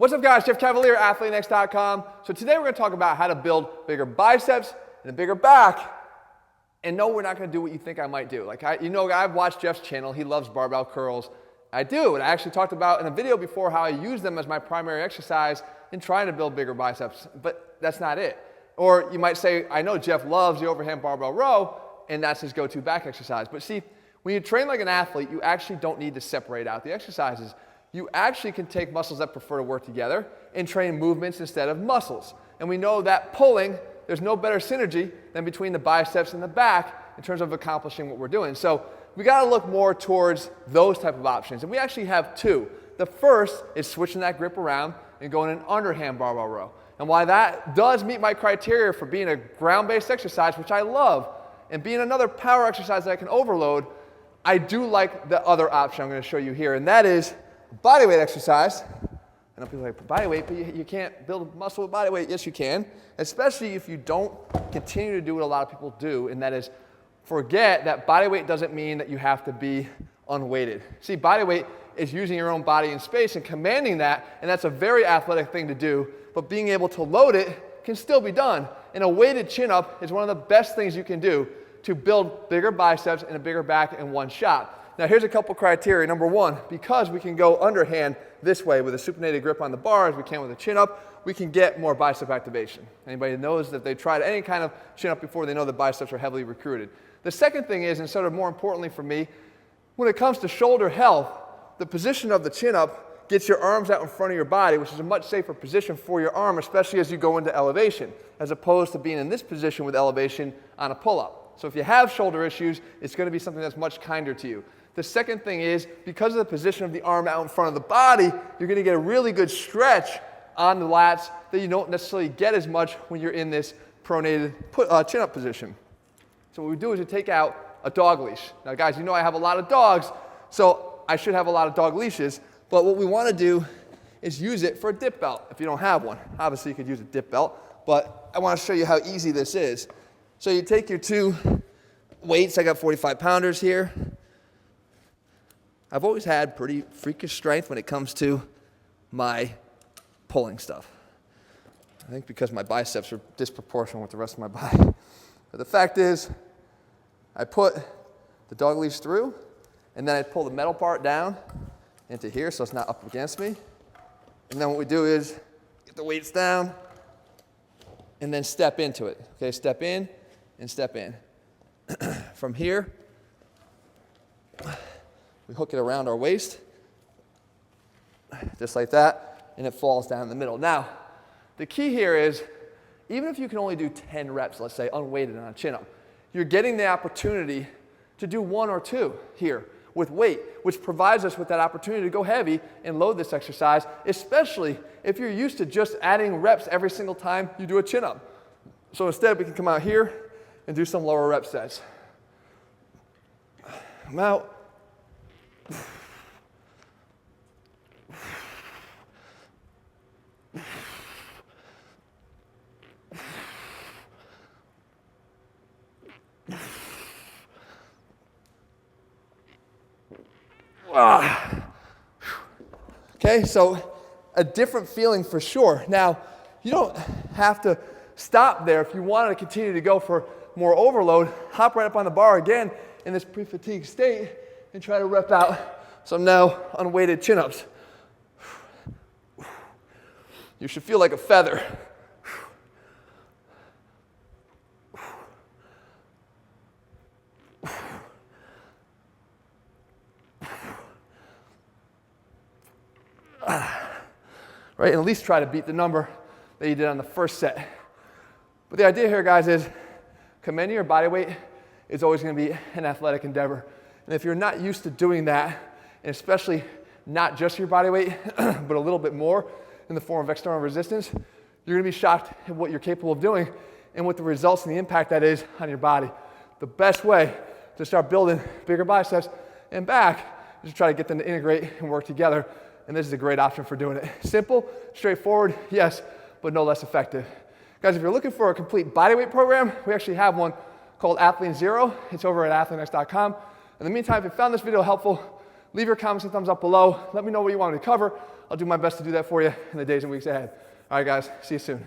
What's up guys, Jeff Cavalier, ATHLEAN-X.com. So today we're going to talk about how to build bigger biceps and a bigger back. And no, we're not going to do what you think I might do. I've watched Jeff's channel, he loves barbell curls. I do, and I actually talked about in a video before how I use them as my primary exercise in trying to build bigger biceps, but that's not it. Or you might say, I know Jeff loves the overhand barbell row, and that's his go-to back exercise. But see, when you train like an athlete, you actually don't need to separate out the exercises. You actually can take muscles that prefer to work together and train movements instead of muscles. And we know that pulling, there's no better synergy than between the biceps and the back in terms of accomplishing what we're doing. So we got to look more towards those type of options. And we actually have two. The first is switching that grip around and going an underhand barbell row. And while that does meet my criteria for being a ground-based exercise, which I love, and being another power exercise that I can overload, I do like the other option I'm going to show you here, and that is bodyweight exercise. I know people are like, bodyweight, but you can't build muscle with bodyweight. Yes, you can, especially if you don't continue to do what a lot of people do, and that is forget that bodyweight doesn't mean that you have to be unweighted. See, bodyweight is using your own body in space and commanding that, and that's a very athletic thing to do, but being able to load it can still be done. And a weighted chin-up is one of the best things you can do to build bigger biceps and a bigger back in one shot. Now here's a couple criteria. Number one, because we can go underhand this way with a supinated grip on the bar as we can with a chin-up, we can get more bicep activation. Anybody who knows that they've tried any kind of chin-up before, they know the biceps are heavily recruited. The second thing is, and sort of more importantly for me, when it comes to shoulder health, the position of the chin-up gets your arms out in front of your body, which is a much safer position for your arm, especially as you go into elevation, as opposed to being in this position with elevation on a pull-up. So if you have shoulder issues, it's going to be something that's much kinder to you. The second thing is, because of the position of the arm out in front of the body, you're going to get a really good stretch on the lats that you don't necessarily get as much when you're in this pronated chin-up position. So what we do is we take out a dog leash. Now guys, you know I have a lot of dogs, so I should have a lot of dog leashes, but what we want to do is use it for a dip belt if you don't have one. Obviously you could use a dip belt, but I want to show you how easy this is. So you take your two weights, I got 45 pounders here. I've always had pretty freakish strength when it comes to my pulling stuff. I think because my biceps are disproportionate with the rest of my body. But the fact is, I put the dog leash through, and then I pull the metal part down into here so it's not up against me. And then what we do is get the weights down and then step into it. Okay, step in and step in. From here, we hook it around our waist, just like that, and it falls down in the middle. Now, the key here is, even if you can only do 10 reps, let's say, unweighted on a chin-up, you're getting the opportunity to do one or two here with weight, which provides us with that opportunity to go heavy and load this exercise, especially if you're used to just adding reps every single time you do a chin-up. So instead, we can come out here and do some lower rep sets. Come out. Okay, so a different feeling for sure. Now, you don't have to stop there. If you wanted to continue to go for more overload, hop right up on the bar again in this pre-fatigue state and try to rep out some now unweighted chin-ups. You should feel like a feather. Right, and at least try to beat the number that you did on the first set. But the idea here, guys, is commanding your body weight is always going to be an athletic endeavor. And if you're not used to doing that, and especially not just your body weight, but a little bit more in the form of external resistance, you're going to be shocked at what you're capable of doing and what the results and the impact that is on your body. The best way to start building bigger biceps and back is to try to get them to integrate and work together. And this is a great option for doing it. Simple, straightforward, yes, but no less effective. Guys, if you're looking for a complete bodyweight program, we actually have one called ATHLEAN-X. It's over at ATHLEAN-X.com. In the meantime, if you found this video helpful, Leave your comments and thumbs up below. Let me know what you want me to cover. I'll do my best to do that for you in the days and weeks ahead. All right, guys, see you soon.